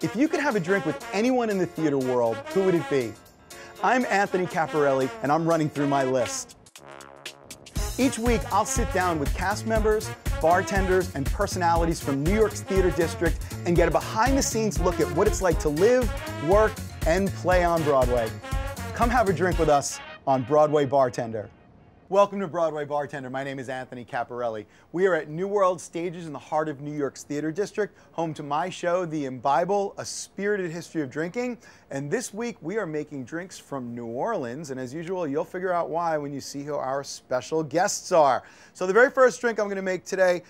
If you could have a drink with anyone in the theater world, who would it be? I'm Anthony Caporale, and I'm running through my list. Each week, I'll sit down with cast members, bartenders, and personalities from New York's theater district and get a behind-the-scenes look at what it's like to live, work, and play on Broadway. Come have a drink with us on Broadway Bartender. Welcome to Broadway Bartender. My name is Anthony Caporale. We are at New World Stages in the heart of New York's theater district, home to my show, The Imbible, A Spirited History of Drinking. And this week, we are making drinks from New Orleans. And as usual, you'll figure out why when you see who our special guests are. So the very first drink I'm going to make today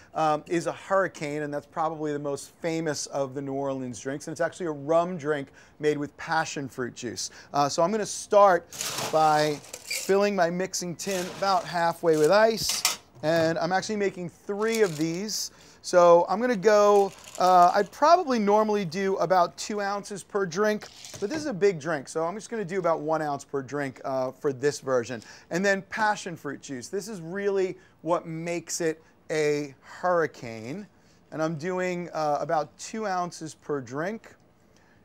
is a hurricane, and that's probably the most famous of the New Orleans drinks. And it's actually a rum drink made with passion fruit juice. So I'm going to start by filling my mixing tin about halfway with ice, and I'm actually making 3 of these. So I'm gonna go, I'd probably normally do about 2 ounces per drink, but this is a big drink, so I'm just gonna do about 1 ounce per drink for this version. And then passion fruit juice. This is really what makes it a hurricane. And I'm doing about 2 ounces per drink.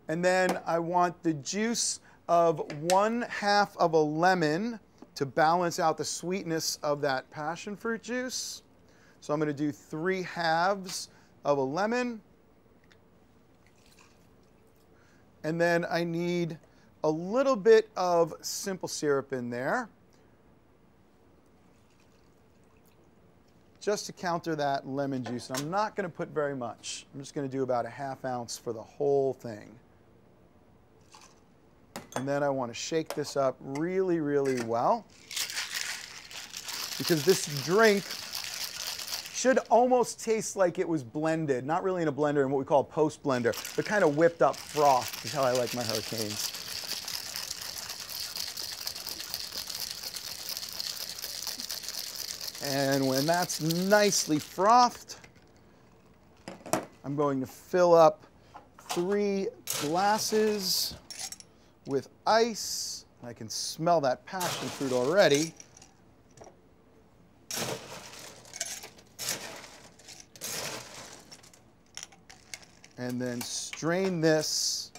And then I want the juice of 1/2 of a lemon to balance out the sweetness of that passion fruit juice. So I'm going to do 3/2 of a lemon. And then I need a little bit of simple syrup in there, just to counter that lemon juice. And I'm not going to put very much. I'm just going to do about 1/2 ounce for the whole thing. And then I want to shake this up really, really well, because this drink should almost taste like it was blended, not really in a blender, in what we call a post blender, but kind of whipped up froth is how I like my hurricanes. And when that's nicely frothed, I'm going to fill up 3 glasses with ice. I can smell that passion fruit already. And then strain this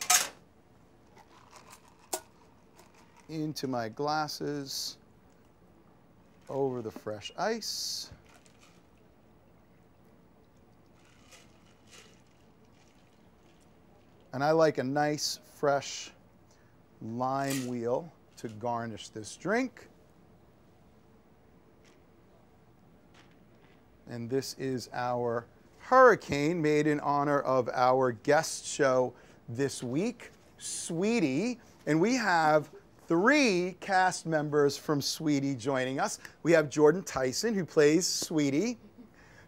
into my glasses over the fresh ice. And I like a nice fresh lime wheel to garnish this drink. And this is our hurricane made in honor of our guest show this week, Sweetie. And we have 3 cast members from Sweetie joining us. We have Jordan Tyson, who plays Sweetie,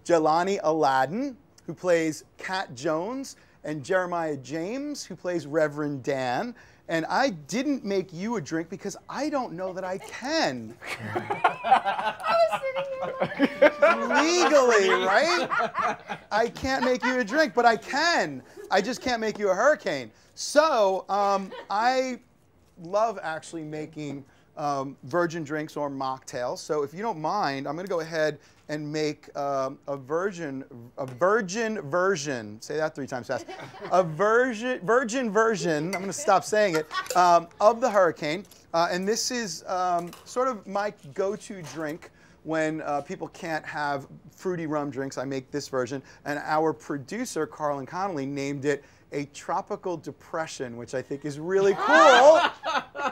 Jelani Aladdin, who plays Cat Jones, and Jeremiah James, who plays Reverend Dan. And I didn't make you a drink because I don't know that I can. I was sitting here. Legally, right? I can't make you a drink, but I can. I just can't make you a hurricane. So I love actually making virgin drinks or mocktails. So if you don't mind, I'm going to go ahead and make a virgin version, say that 3 times fast, a virgin version, I'm going to stop saying it, of the hurricane. And this is sort of my go-to drink when people can't have fruity rum drinks. I make this version. And our producer, Carlin Connolly, named it a tropical depression, which I think is really cool.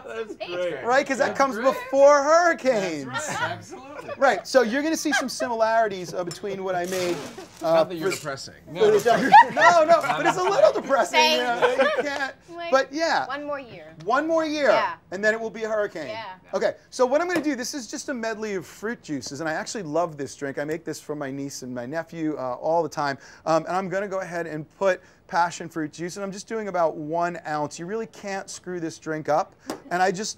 That's great. Right, because that comes before hurricanes. That's right, absolutely. Right, so you're going to see some similarities between what I made. Not that you're depressing. No, but it's a little depressing. You know, you can't. Like, but yeah. 1 more year. 1 more year, Yeah. and then it will be a hurricane. Yeah. Okay, so what I'm going to do, this is just a medley of fruit juices, and I actually love this drink. I make this for my niece and my nephew all the time, and I'm going to go ahead and put passion fruit juice, and I'm just doing about 1 ounce. You really can't screw this drink up, and I just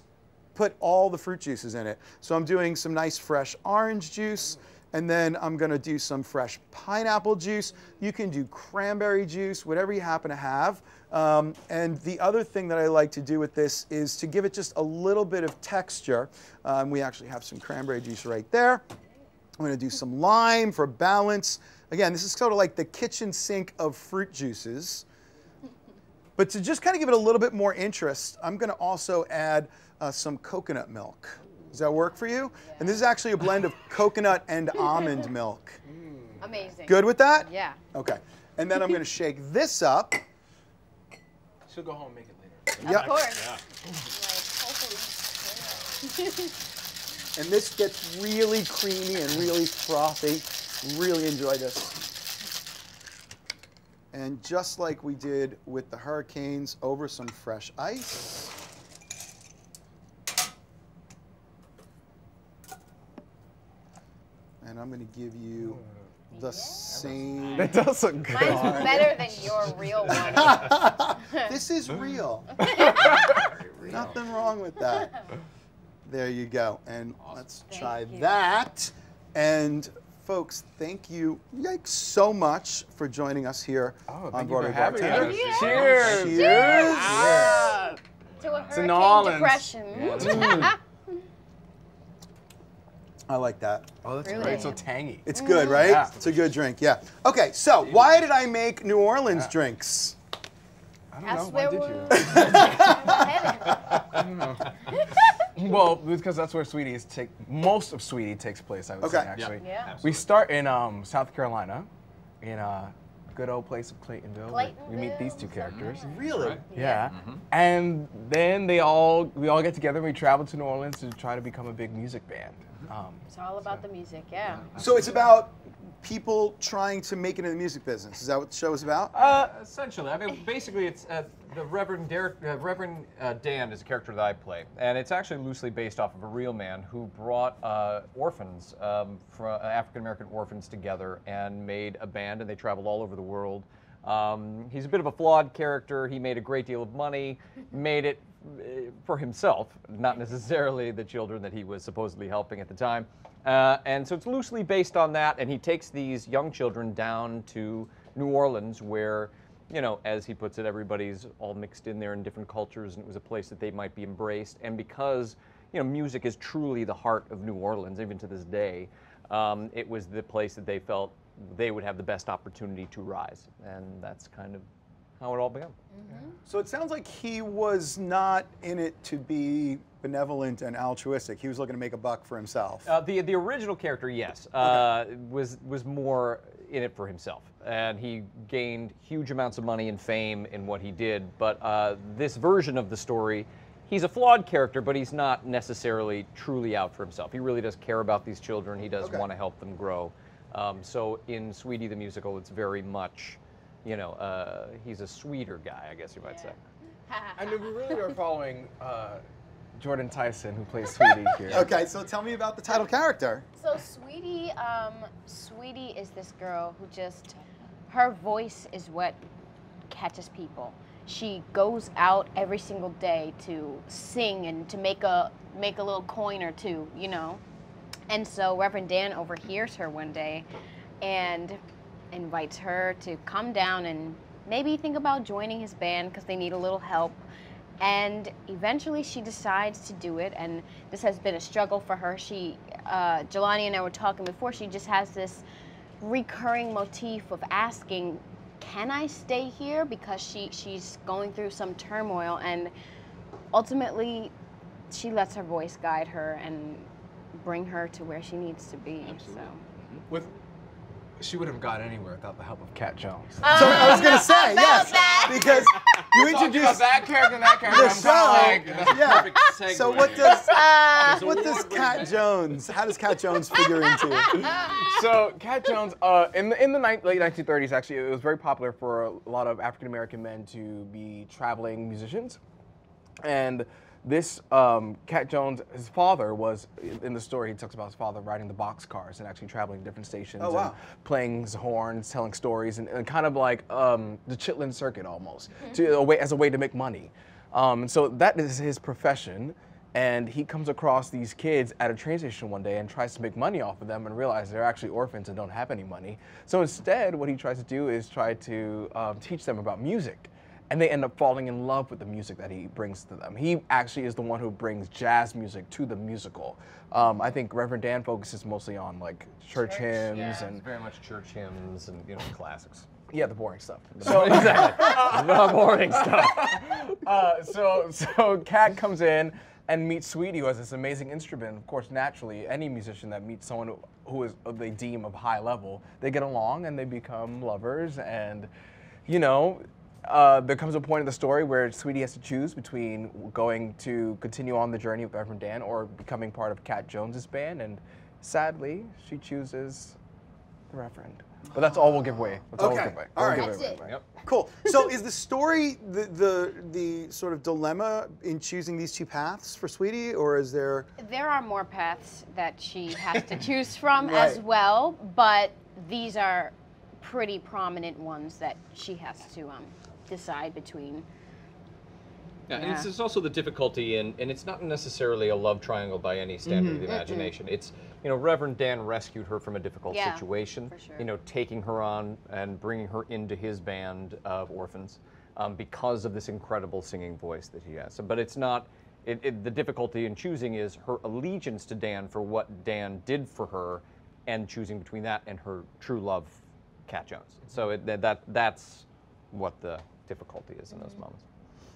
put all the fruit juices in it. So I'm doing some nice fresh orange juice, and then I'm going to do some fresh pineapple juice. You can do cranberry juice, whatever you happen to have. And the other thing that I like to do with this is to give it just a little bit of texture. We actually have some cranberry juice right there. I'm going to do some lime for balance. Again, this is sort of like the kitchen sink of fruit juices. But to just kind of give it a little bit more interest, I'm going to also add some coconut milk. Does that work for you? Yeah. And this is actually a blend of coconut and almond milk. Amazing. Good with that? Yeah. Okay. And then I'm going to shake this up. She'll go home and make it later. Yep. Of course. Yeah. Like, hopefully. And this gets really creamy and really frothy. Really enjoy this. And just like we did with the hurricanes, over some fresh ice. And I'm going to give you the same. That does look good. Mine's better than your real one. This is real. Nothing wrong with that. There you go. And let's try that. And folks, thank you so much for joining us here on Broadway Bartender. Cheers. Cheers. To a To New hurricane Orleans. depression. I like that. Oh, that's Really? great. It's so tangy. It's good, right? Yeah. It's a good drink, yeah. Okay, so why did I make New Orleans drinks? I That's don't know. Why where did we're you? Well, because that's where most of Sweetie takes place, I would say, Okay. actually. Yeah. We start in South Carolina, in a good old place of Claytonville. We meet these two characters. Really? Yeah. And then we all get together and we travel to New Orleans to try to become a big music band. It's all about the music, yeah. So it's about people trying to make it in the music business. Is that what the show is about? Essentially, I mean, basically, it's the Reverend Dan is a character that I play, and it's actually loosely based off of a real man who brought orphans, from African American orphans, together and made a band, and they traveled all over the world. He's a bit of a flawed character. He made a great deal of money, made it for himself, not necessarily the children that he was supposedly helping at the time. And so it's loosely based on that, and he takes these young children down to New Orleans where, you know, as he puts it, everybody's all mixed in there in different cultures, and it was a place that they might be embraced. And because, you know, music is truly the heart of New Orleans, even to this day, it was the place that they felt they would have the best opportunity to rise. And that's kind of how it all began. So it sounds like he was not in it to be benevolent and altruistic. He was looking to make a buck for himself. The original character, yes, was more in it for himself, and he gained huge amounts of money and fame in what he did. But this version of the story, he's a flawed character, but he's not necessarily truly out for himself. He really does care about these children. He does want to help them grow. So in Sweetie the Musical, it's very much, you know, he's a sweeter guy, I guess you might say. And we really are following Jordan Tyson, who plays Sweetie here. Okay, so tell me about the title character. So Sweetie, Sweetie is this girl who just, her voice is what catches people. She goes out every single day to sing and to make a little coin or two, you know. And so Reverend Dan overhears her one day and invites her to come down and maybe think about joining his band because they need a little help. And eventually she decides to do it, and this has been a struggle for her. She, Jelani and I were talking before, she just has this recurring motif of asking, can I stay here? Because she's going through some turmoil, and ultimately she lets her voice guide her and bring her to where she needs to be. So. She wouldn't have got anywhere without the help of Cat Jones. So I was going to say, yes, because you introduced that character and that character. the show. So what does Cat Jones, how does Cat Jones figure into it? So Cat Jones, in the late 1930s, actually, it was very popular for a lot of African American men to be traveling musicians. And this Cat Jones, his father was, in the story, he talks about his father riding the boxcars and actually traveling to different stations and playing his horns, telling stories, and kind of like the Chitlin circuit almost, as a way to make money. And so that is his profession. And he comes across these kids at a train station one day and tries to make money off of them and realizes they're actually orphans and don't have any money. So instead, what he tries to do is try to teach them about music. And they end up falling in love with the music that he brings to them. He actually is the one who brings jazz music to the musical. I think Reverend Dan focuses mostly on like church hymns and very much church hymns and, you know, classics. Yeah, the boring stuff. Exactly. The boring stuff. So Kat comes in and meets Sweetie, who has this amazing instrument. Of course, naturally, any musician that meets someone who is they deem of high level, they get along and they become lovers. And you know, there comes a point in the story where Sweetie has to choose between going to continue on the journey with Reverend Dan or becoming part of Kat Jones's band. And sadly, she chooses the Reverend. But that's all we'll give away. That's all we'll give away. All right. That's it. Yep. Cool. So is the story the sort of dilemma in choosing these two paths for Sweetie, or is there? There are more paths that she has to choose from Right. as well, but these are pretty prominent ones that she has to decide between. Yeah, Yeah. and it's also the difficulty and it's not necessarily a love triangle by any standard of the imagination. It's, you know, Reverend Dan rescued her from a difficult Yeah, situation, for sure. you know, taking her on and bringing her into his band of orphans because of this incredible singing voice that he has. So, but it's not, the difficulty in choosing is her allegiance to Dan for what Dan did for her and choosing between that and her true love, Kat Jones. So that's what the difficulty is in those moments.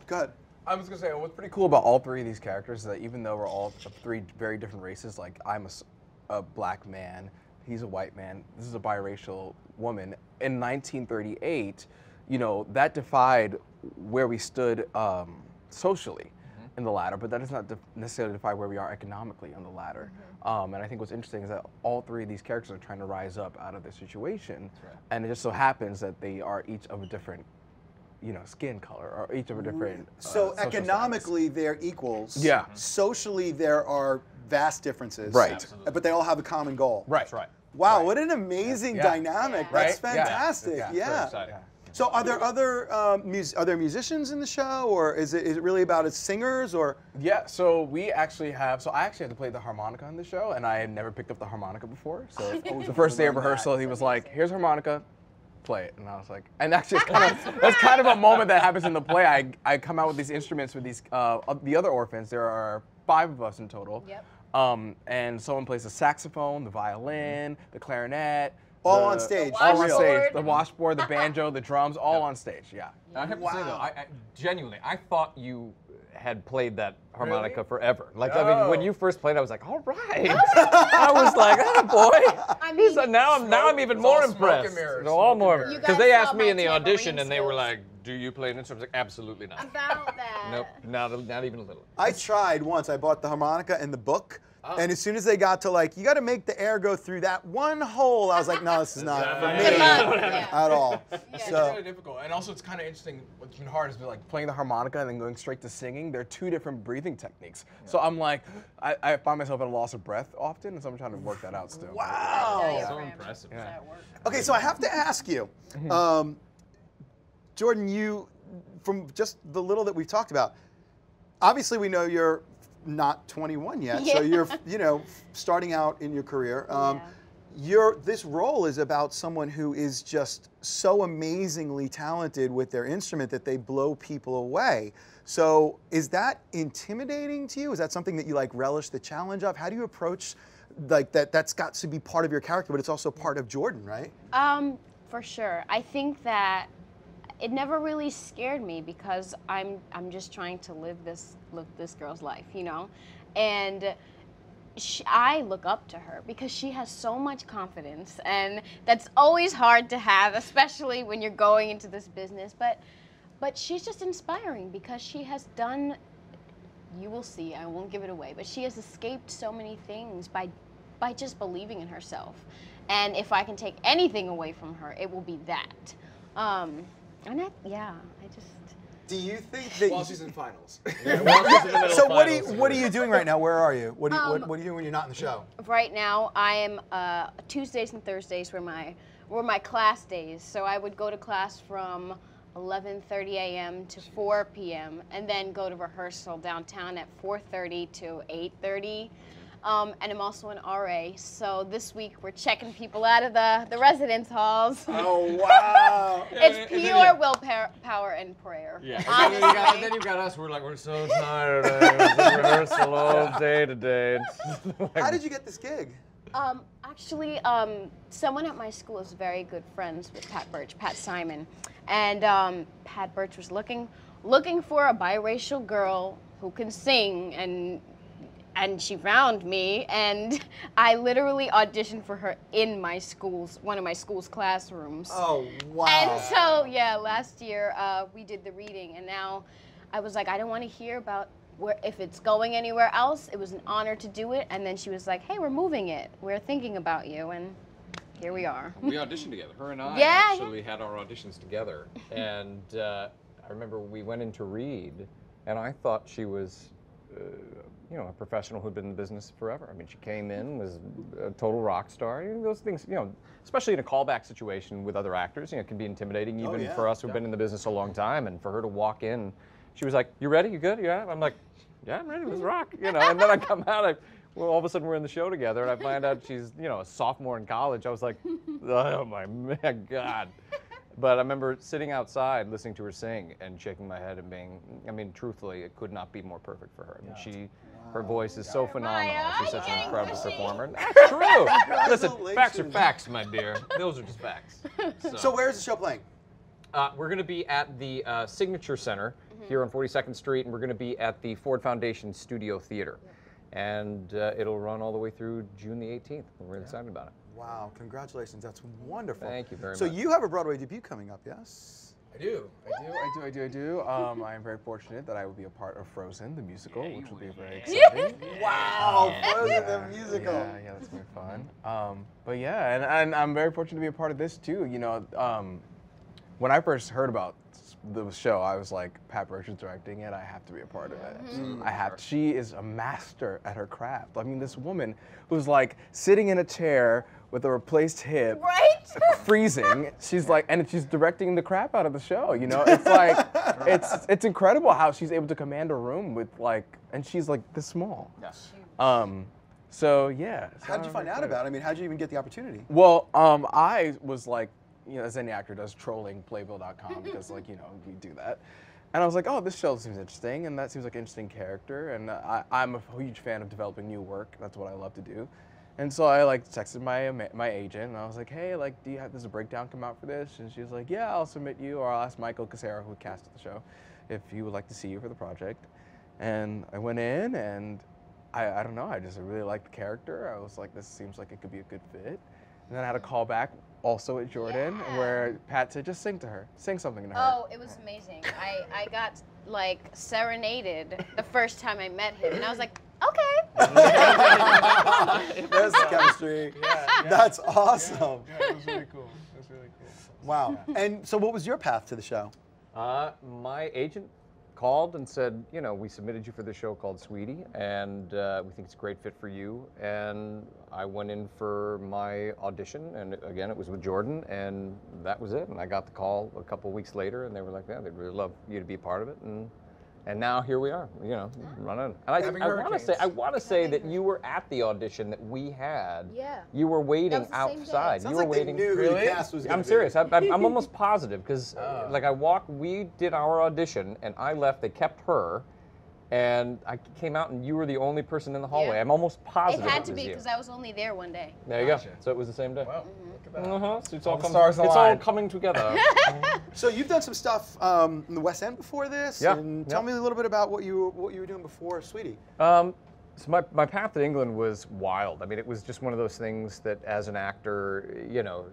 Go ahead. I was gonna say, what's pretty cool about all three of these characters is that even though we're all of three very different races, like I'm a black man, he's a white man, this is a biracial woman. In 1938, you know, that defied where we stood socially in the ladder, but that does not necessarily defy where we are economically on the ladder. And I think what's interesting is that all three of these characters are trying to rise up out of this situation, and it just so happens that they are each of a different, you know, skin color, or each of a different. So social economically, they're equals. Yeah. Socially, there are vast differences. Right. Absolutely. But they all have a common goal. Right. That's right. Wow, Right. what an amazing Yeah. dynamic. Yeah. That's Right? Yeah. fantastic. Yeah. Yeah. Very exciting. Yeah. So are there other are there musicians in the show, or is it really about its singers, or? Yeah, so we actually have, so I actually had to play the harmonica in the show, and I had never picked up the harmonica before. So the first day of rehearsal, he was like, here's harmonica, play it. And I was like, and actually it's kind of, that's kind of a moment that happens in the play. I come out with these instruments with these, the other orphans, there are 5 of us in total. Yep. And someone plays the saxophone, the violin, the clarinet. All on stage. All on Washboard. stage. The washboard, the banjo, the drums, all on stage, yeah. I have to say though, Wow. I genuinely, I thought you had played that harmonica Really? forever. Like, I mean, when No. you first played, I was like, all right. I was like, oh boy. I mean, Now I'm even it's more all smoke and impressed. mirrors, It's all smoke more and mirrors. You because guys they saw asked me my in the audition, tambourine and they were skills. like, "Do you play an instrument?" I was like, "Absolutely not." About that. Nope, not even a little. I tried once. I bought the harmonica and the book, and as soon as they got to like, you got to make the air go through that one hole, I was like, no, this is not for me Good luck. Yeah. at all. It's So kind of difficult, and also it's kind of interesting. What's been hard is like playing the harmonica and then going straight to singing. They're 2 different breathing techniques. So I'm like, I find myself at a loss of breath often, and so I'm trying to work that out still. wow. So Diaphragm. impressive. Does that work? Okay, so I have to ask you, Jordan, you, from just the little that we've talked about, obviously we know you're not 21 yet, so Yeah. you're, starting out in your career. Yeah. This role is about someone who is just so amazingly talented with their instrument that they blow people away. So is that intimidating to you? Is that something that you like relish the challenge of? How do you approach like that? That's got to be part of your character, but it's also part of Jordan, right? For sure. I think that it never really scared me because I'm just trying to live this girl's life, you know, and I look up to her because she has so much confidence, and that's always hard to have, especially when you're going into this business. But she's just inspiring because she has done. You will see. I won't give it away, but she has escaped so many things by just believing in herself. And if I can take anything away from her, it will be that. I just. Do you think that? While she's in finals. So what are you doing right now? Where are you? What are you doing when you're not in the show? Right now, I am Tuesdays and Thursdays were my class days. So I would go to class from 11:30 a.m. to 4 p.m. and then go to rehearsal downtown at 4:30 to 8:30. And I'm also an RA. So this week we're checking people out of the residence halls. Oh wow! It's pure willpower and prayer. Yeah. Honestly. Then you got us. We're so tired. It was a rehearsal all day today. How did you get this gig? Actually, someone at my school is very good friends with Pat Birch, Pat Simon, and Pat Birch was looking for a biracial girl who can sing, and she found me, and I literally auditioned for her in one of my school's classrooms. Oh, wow. And so, yeah, last year we did the reading, and now I was like, I don't want to hear about if it's going anywhere else. It was an honor to do it, and then she was like, hey, we're moving it. We're thinking about you, and here we are. We auditioned together. Her and I actually had our auditions together, and I remember we went in to read, and I thought she was you know, a professional who'd been in the business forever. I mean, she came in, was a total rock star. You know, those things, you know, especially in a callback situation with other actors, you know, it can be intimidating even for us who've been in the business a long time. And for her to walk in, she was like, "You ready? You good? Yeah." I'm like, "Yeah, I'm ready. Let's rock." You know. And then I come out, well, all of a sudden we're in the show together, and I find out she's, you know, a sophomore in college. I was like, "Oh my God." But I remember sitting outside listening to her sing and shaking my head and being, I mean, truthfully, it could not be more perfect for her. I mean, her voice is so phenomenal. She's such an incredible performer. That's true. Listen, facts are facts, my dear. Those are just facts. So where's the show playing? We're going to be at the Signature Center here on 42nd Street, and we're going to be at the Ford Foundation Studio Theater. And it'll run all the way through June the 18th. We're really excited about it. Wow, congratulations. That's wonderful. Thank you very much. So you have a Broadway debut coming up, yes? I do. I am very fortunate that I will be a part of Frozen, the musical, which will be very exciting. Wow, Frozen, the musical. Yeah, that's very fun. But yeah, and I'm very fortunate to be a part of this too. You know, when I first heard about the show, I was like, Pat Birch is directing it. I have to be a part of it. I have. She is a master at her craft. I mean, this woman who's like sitting in a chair with a replaced hip, freezing. She's like, and she's directing the crap out of the show. You know, it's like, it's incredible how she's able to command a room with like, and she's like this small. Yes. So yeah. How did you find out about it? I mean, how did you even get the opportunity? Well, I was like, you know, as any actor does, trolling Playbill.com because, like, you know, you do that. And I was like, oh, this show seems interesting, and that seems like an interesting character, and I'm a huge fan of developing new work. That's what I love to do. And so I, like, texted my agent, and I was like, hey, like, does a breakdown come out for this? And she was like, yeah, I'll submit you, or I'll ask Michael Casera, who casted the show, if he would like to see you for the project. And I went in, and I don't know, I just really liked the character. I was like, this seems like it could be a good fit. And then I had a call back also at Jordan where Pat said, just sing to her. Sing something to her. Oh, it was amazing. I got like serenaded the first time I met him, and I was like, okay. There's the chemistry. That's awesome. Yeah, it was really cool. It was really cool. Wow. And so what was your path to the show? My agent called and said, you know, we submitted you for the show called Sweetie, and we think it's a great fit for you. And I went in for my audition, and again, it was with Jordan, and that was it. And I got the call a couple weeks later, and they were like, yeah, they'd really love you to be a part of it. And now here we are, you know, running. And I want to say that you were at the audition that we had. Yeah. You were waiting outside. Sounds You were like waiting. they knew who the cast was gonna I'm be. serious. I'm almost positive because, like, we did our audition, and I left. They kept her, and I came out, and you were the only person in the hallway. Yeah. I'm almost positive It had to was be you. because I was only there one day. There you go. So it was the same day. Wow, look at that. So it's all, stars it's all aligned. coming together. So you've done some stuff in the West End before this. Yeah, And tell me a little bit about what you were doing before Sweetie. So my path to England was wild. I mean, it was just one of those things that as an actor, you know,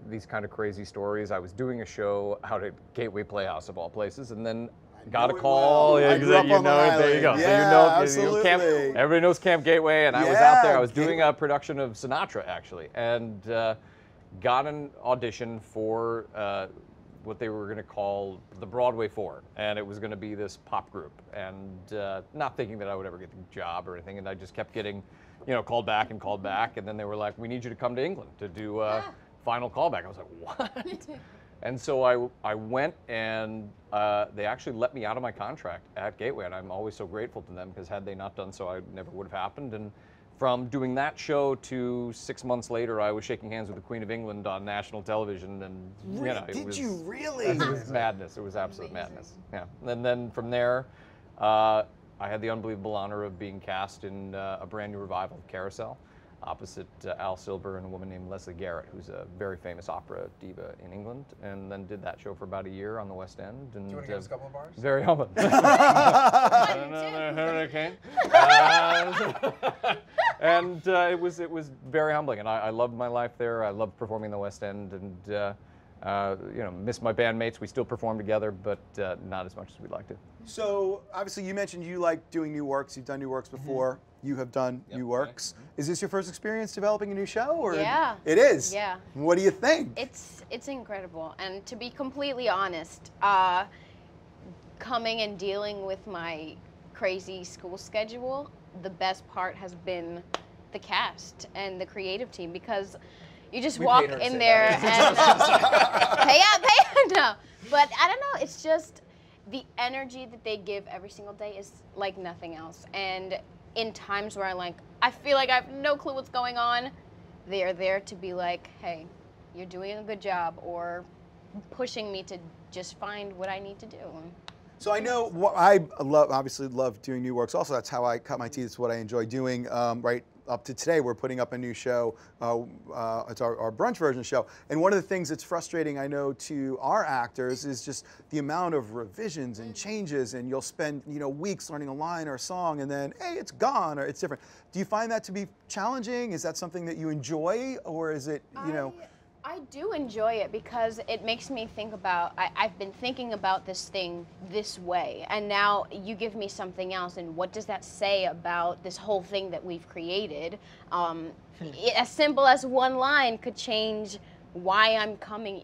these kind of crazy stories. I was doing a show out at Gateway Playhouse of all places, and then got a call. Well. I grew up on Long there you go. Island. So Yeah, absolutely. absolutely. Everybody knows Camp Gateway, and I was out there. Yeah, I was doing a production of Sinatra, actually, and got an audition for what they were going to call the Broadway Four, and it was going to be this pop group, and not thinking that I would ever get the job or anything, and I just kept getting, you know, called back, and then they were like, we need you to come to England to do final callback. I was like, what? And so I went, and they actually let me out of my contract at Gateway, and I'm always so grateful to them because had they not done so, I never would have happened. And from doing that show to 6 months later, I was shaking hands with the Queen of England on national television, and you know, Did you really? It was madness. It was absolute madness. Yeah. And then from there, I had the unbelievable honor of being cast in a brand new revival of Carousel. opposite Al Silver and a woman named Leslie Garrett, who's a very famous opera diva in England, and then did that show for about a year on the West End. And, Do you want to give us a couple of bars? Very humble. Another hurricane. And it was very humbling, and I loved my life there. I loved performing in the West End, and you know, miss my bandmates. We still perform together, but not as much as we'd like to. So obviously you mentioned you like doing new works. You've done new works before. You have done new works. Is this your first experience developing a new show? Or Yeah. It is? Yeah. What do you think? It's incredible, and to be completely honest, coming and dealing with my crazy school schedule, the best part has been the cast and the creative team, because you just walk in there and pay out. No, but I don't know. It's just the energy that they give every single day is like nothing else. And in times where I feel like I have no clue what's going on, they are there to be like, hey, you're doing a good job, or pushing me to just find what I need to do. So I know I obviously love doing new works. Also, that's how I cut my teeth. It's what I enjoy doing. Right up to today, we're putting up a new show. It's our brunch version show. And one of the things that's frustrating, I know, to our actors is just the amount of revisions and changes. And you'll spend weeks learning a line or a song, and then hey, it's gone or it's different. Do you find that to be challenging? Is that something that you enjoy, or is it I do enjoy it because it makes me think about, I've been thinking about this thing this way, and now you give me something else, and what does that say about this whole thing that we've created? As simple as one line could change why I'm coming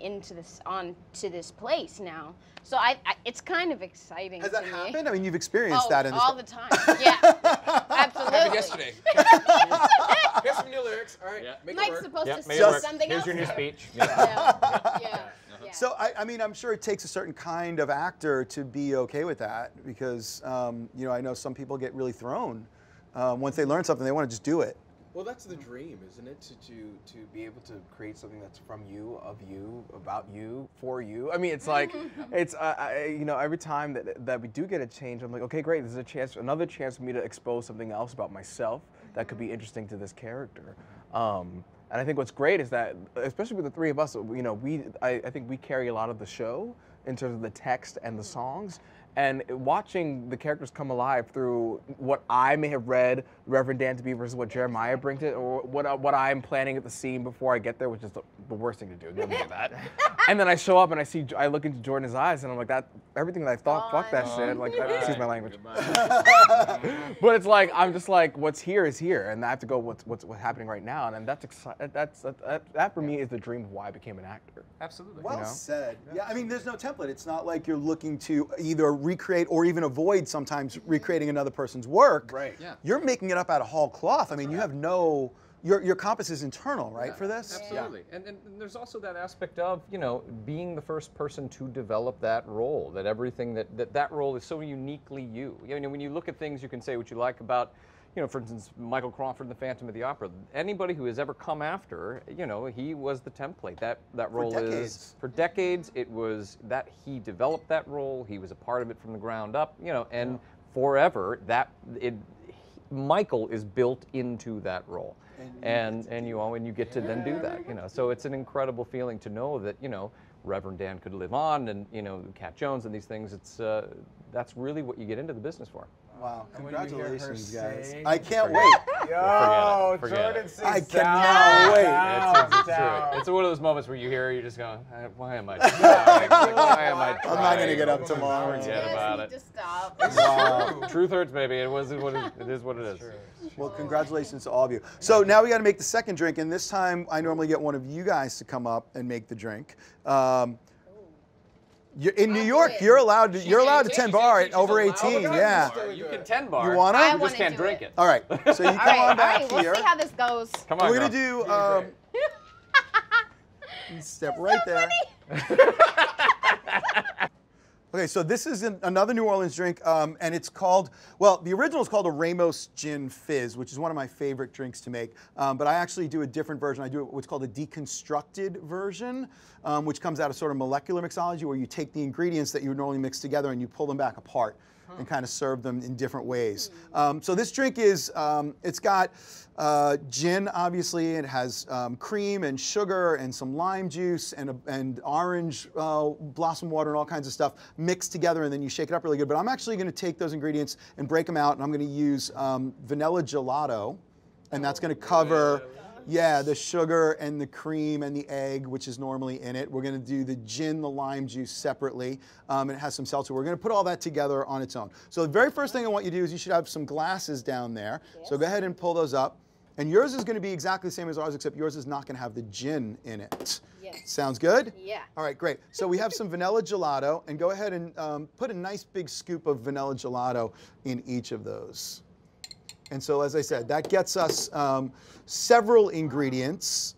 onto this place now. So it's kind to exciting. Has that me. happened? I mean, you've experienced that in this all the time. Yeah, absolutely. Happened yesterday. Here's some new lyrics. All right, make it Mike's work. supposed to Make say it work. something Here's else. your new speech. Yeah. So I mean, I'm sure it takes a certain kind of actor to be okay with that, because I know some people get really thrown once they learn something. They want to just do it. Well, that's the dream, isn't it? To be able to create something that's from you, of you, about you, for you. I mean, it's like, it's every time that we do get a change, I'm like, okay, great. This is another chance for me to expose something else about myself that could be interesting to this character. And I think what's great is that, especially with the three of us, I think we carry a lot of the show in terms of the text and the songs. And watching the characters come alive through what I may have read Reverend Dan to be versus what Jeremiah brings it, or what I'm planning at the scene before I get there, which is the worst thing to do. Never do that. And then I show up and I look into Jordan's eyes, and I'm like, everything that I thought, fuck that shit. Like, excuse my language. But it's like, I'm just like, what's here is here, and I have to go what's happening right now, and that for me is the dream of why I became an actor. Absolutely. Well said. Yeah, I mean, there's no template. It's not like you're looking to either recreate or even avoid sometimes recreating another person's work. Right. Yeah. You're making it up out of whole cloth. I mean, you have your compass is internal, right, for this? Absolutely. And there's also that aspect of, being the first person to develop that role, that everything that role is so uniquely you. When you look at things, you can say what you like about, for instance, Michael Crawford in The Phantom of the Opera. Anybody who has ever come after, he was the template. That role is for decades. It was that he developed that role. He was a part of it from the ground up. And forever Michael is built into that role, and you get to then do that. So it's an incredible feeling to know that Reverend Dan could live on, and Cat Jones and these things. It's that's really what you get into the business for. Wow, congratulations, guys. Sing, I can't wait. Yo, Forget Jordan it. sings I cannot wait. It's one of those moments where you hear, you're just going, why am I doing that? Why am I I'm not going to get up Trying? tomorrow. Forget about it. To stop. Wow. Truth hurts, baby. It is what it is. Well, congratulations to all of you. So now we got to make the second drink, and this time I normally get one of you guys to come up and make the drink. In New York, you're allowed to 10 bar at over 18. Yeah. You can 10 bar. You want I to? You just can't do drink it. it. All right. So you come on back We'll here. see how this goes. Come on, We're girl. gonna do. Step right there. Okay, so this is another New Orleans drink, and it's called, the original is called a Ramos Gin Fizz, which is one of my favorite drinks to make. But I actually do a different version. I do what's called a deconstructed version, which comes out of sort of molecular mixology, where you take the ingredients that you would normally mix together and you pull them back apart. and kind of serve them in different ways. So this drink is, it's got gin, obviously. It has cream and sugar and some lime juice and orange blossom water and all kinds of stuff mixed together, and then you shake it up really good. But I'm actually going to take those ingredients and break them out, and I'm going to use vanilla gelato, and that's going to cover the sugar and the cream and the egg, which is normally in it. We're going to do the gin, the lime juice separately, and it has some seltzer. We're going to put all that together on its own. So the very first thing I want you to do is you should have some glasses down there. Yes. So go ahead and pull those up. And yours is going to be exactly the same as ours, except yours is not going to have the gin in it. Yes. Sounds good? Yeah. All right, great. So we have some vanilla gelato, and go ahead and put a nice big scoop of vanilla gelato in each of those. And so, as I said, that gets us several ingredients.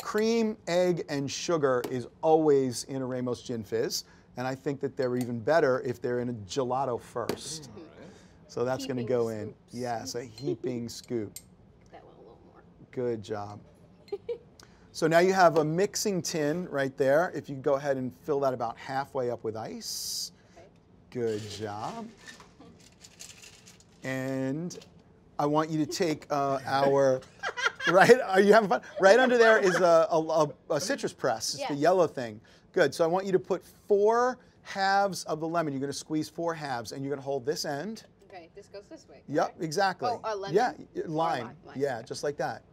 Cream, egg, and sugar is always in a Ramos Gin Fizz. And I think that they're even better if they're in a gelato first. So that's going to go in. Yes, a heaping scoop. That one a little more. Good job. So now you have a mixing tin right there. If you go ahead and fill that about halfway up with ice. Okay. Good job. And I want you to take our, right, are you having fun? Right under there is a citrus press, it's the yellow thing. Good, so I want you to put 4 halves of the lemon. You're gonna squeeze 4 halves, and you're gonna hold this end. Okay, this goes this way. Yep, exactly. Oh, a lemon? Yeah, lime. Yeah, just like that.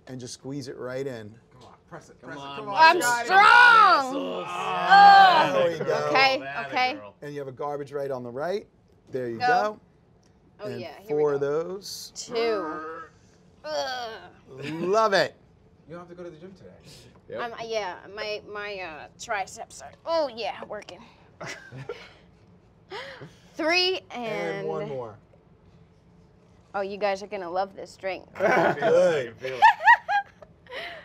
And just squeeze it right in. Come on, press it, press it. Come on. I'm strong! Oh. There you go. Okay, okay. And you have a garbage right on the right. There you go. Oh, and yeah, here 4 we go. of those. 2. Love it. You don't have to go to the gym today. Yep. Yeah, my triceps are, oh yeah, working. 3 And 1 more. Oh, you guys are gonna love this drink. Good. I can feel it.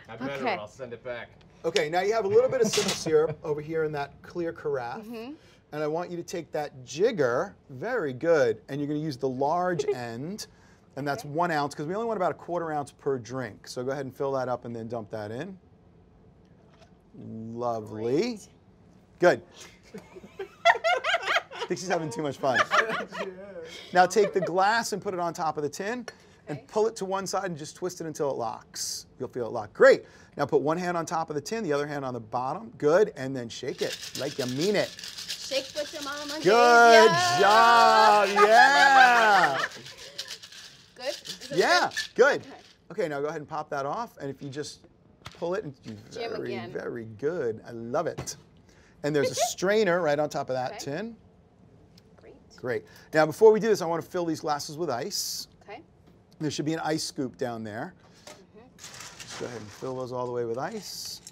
I better, Okay. I'll send it back. Okay, now you have a little bit of simple syrup over here in that clear carafe. And I want you to take that jigger, very good, and you're going to use the large end, and that's 1 ounce, because we only want about a 1/4 ounce per drink. So go ahead and fill that up and then dump that in. Lovely. Great. Good. I think she's having too much fun. Now take the glass and put it on top of the tin, and pull it to one side and just twist it until it locks. You'll feel it lock. Great. Now put one hand on top of the tin, the other hand on the bottom. Good, and then shake it like you mean it. Shake what your mama gave Good ya. job, yeah. Good? Is it Yeah, good. Okay. Okay, now go ahead and pop that off, and if you just pull it, and Jam very, again. very good. I love it. And there's a strainer right on top of that tin. Great. Great. Now, before we do this, I want to fill these glasses with ice. Okay. There should be an ice scoop down there. Just go ahead and fill those all the way with ice.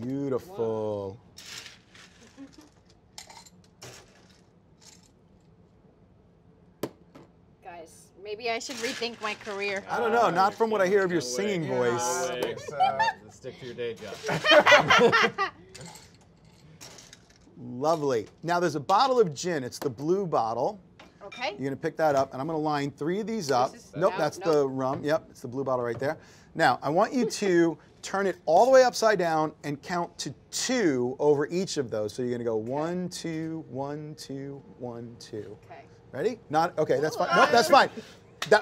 Beautiful. Guys, maybe I should rethink my career. I don't know, not from what I hear of your singing voice. Let's stick to your day job. Lovely. Now there's a bottle of gin. It's the blue bottle. Okay. You're going to pick that up, and I'm going to line 3 of these up. Nope, that's the rum. Yep, it's the blue bottle right there. Now, I want you to turn it all the way upside down and count to 2 over each of those. So you're going to go 1, 2, 1, 2, 1, 2. Okay. Ready? Not, okay, that's fine. Nope, that's fine.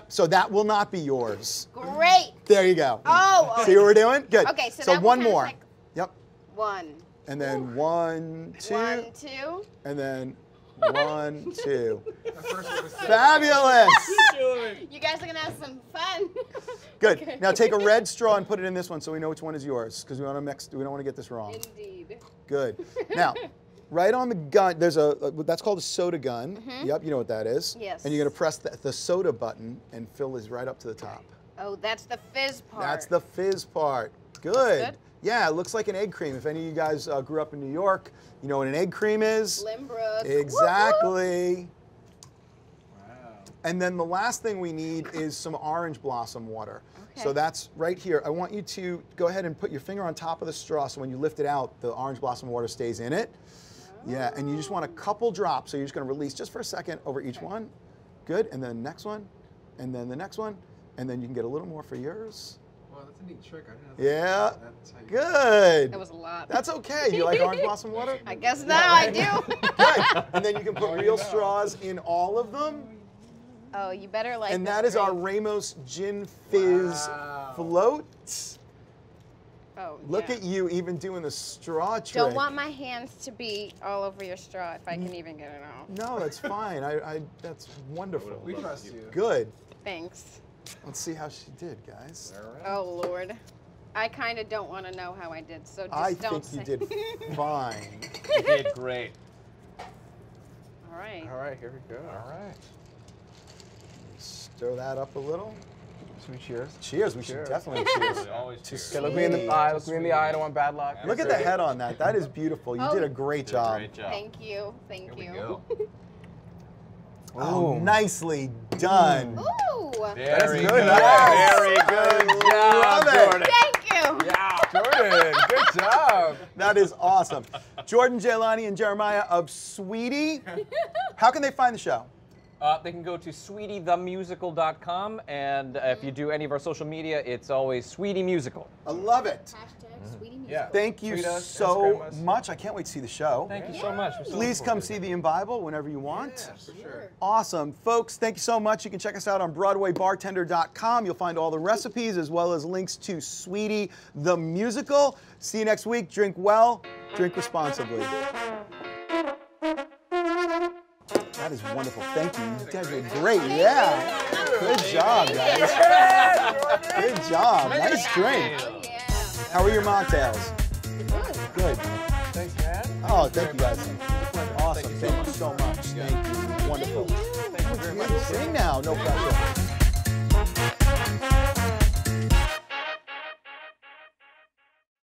So that will not be yours. Great. There you go. Oh. See what we're doing? Good. Okay, so so that one kind of more. like- Yep. 1. And then 1, 2. 1, 2. And then 1, 2. Fabulous. You guys are gonna have some fun. Good. Okay. Now take a red straw and put it in this one so we know which one is yours, because we want to mix. We don't want to get this wrong. Indeed. Good. Now, right on the gun, there's that's called a soda gun. Yep, you know what that is. Yes. And you're gonna press the soda button and fill this right up to the top. Oh, that's the fizz part. That's the fizz part. Good. Good? Yeah, it looks like an egg cream. If any of you guys grew up in New York, you know what an egg cream is. Limbrook. Exactly. Wow. And then the last thing we need is some orange blossom water. Okay. So that's right here. I want you to go ahead and put your finger on top of the straw so when you lift it out, the orange blossom water stays in it. Yeah, and you just want a couple drops, so you're just going to release just for a second over each one. Good, and then the next one, and then the next one, and then you can get a little more for yours. Well, that's a neat trick. I didn't know Yeah. that's how you Good. That was a lot. That's okay. You like orange blossom water? I guess now I do. Good. And then you can put real straws in all of them. Oh, you better like. And this that is our drink. Ramos Gin Fizz Wow. float. Oh, Look yeah. at you even doing the straw trick. Don't want my hands to be all over your straw if I can even get it out. No, that's fine. That's wonderful. We trust you. Good. Thanks. Let's see how she did, guys. All right. Oh Lord. I kind of don't want to know how I did, so just I don't think say. you did fine. You did great. All right. All right, here we go. All right. Stir that up a little. Sweet cheers. Cheers. We should Cheers. definitely cheers. Always To cheers. Okay, look me in the eye. Look me in the eye. I don't want bad luck. Look at the head on that. That is beautiful. You Oh. did a great Did a job. great job. Thank you. Thank Here we you. go. Oh, nicely done. Ooh. Very good. good. Nice. Very good job, Love it. Jordan. Thank you. Yeah. Jordan, good job. That is awesome. Jordan, Jaylani, and Jeremiah of SWEETEE. How can they find the show? They can go to SWEETEETheMusical.com, and if you do any of our social media, it's always Sweetie Musical. I love it. Hashtag Sweetie Music. Yeah. Thank you Tweet us, so Instagram us. much. I can't wait to see the show. Thank you so much. We're so Please looking come forward to see it. the Imbible whenever you want. Yeah, for sure. Awesome. Folks, thank you so much. You can check us out on BroadwayBartender.com. You'll find all the recipes as well as links to SWEETEE the Musical. See you next week. Drink well, drink responsibly. That is wonderful. Thank you. You guys are great. Yeah. Good job, guys. Good job. Nice drink. Oh yeah. How are your mocktails? Good. Thanks, man. Oh, thank you guys. Awesome. Thank you so much. Thank you. Wonderful. Thank you very much. Sing now. No pressure.